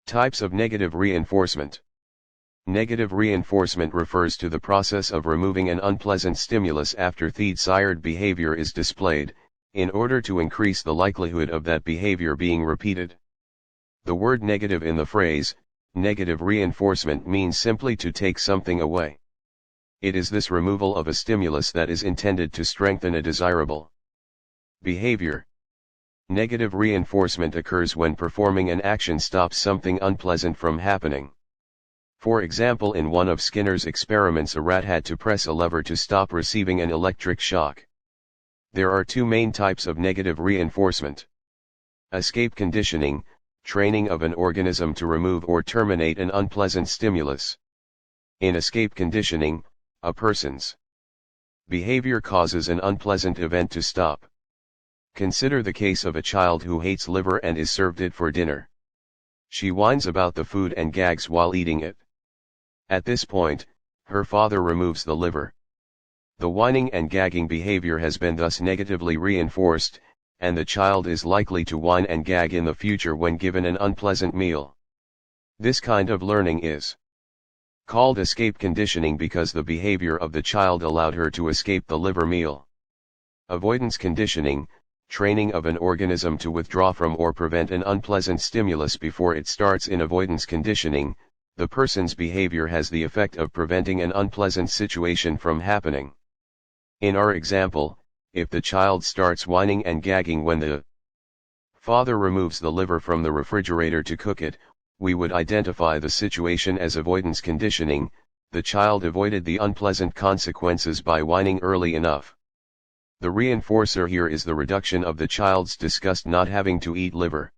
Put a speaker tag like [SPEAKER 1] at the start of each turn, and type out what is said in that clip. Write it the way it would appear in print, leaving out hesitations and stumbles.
[SPEAKER 1] Types of negative reinforcement. Negative reinforcement refers to the process of removing an unpleasant stimulus after the desired behavior is displayed, in order to increase the likelihood of that behavior being repeated. The word negative in the phrase, negative reinforcement means simply to take something away. It is this removal of a stimulus that is intended to strengthen a desirable behavior. Negative reinforcement occurs when performing an action stops something unpleasant from happening. For example, in one of Skinner's experiments, a rat had to press a lever to stop receiving an electric shock. There are two main types of negative reinforcement. Escape conditioning, training of an organism to remove or terminate an unpleasant stimulus. In escape conditioning, a person's behavior causes an unpleasant event to stop. Consider the case of a child who hates liver and is served it for dinner. She whines about the food and gags while eating it. At this point, her father removes the liver. The whining and gagging behavior has been thus negatively reinforced, and the child is likely to whine and gag in the future when given an unpleasant meal. This kind of learning is called escape conditioning because the behavior of the child allowed her to escape the liver meal. Avoidance conditioning, training of an organism to withdraw from or prevent an unpleasant stimulus before it starts. In avoidance conditioning, the person's behavior has the effect of preventing an unpleasant situation from happening. In our example, if the child starts whining and gagging when the father removes the liver from the refrigerator to cook it, we would identify the situation as avoidance conditioning. The child avoided the unpleasant consequences by whining early enough. The reinforcer here is the reduction of the child's disgust not having to eat liver.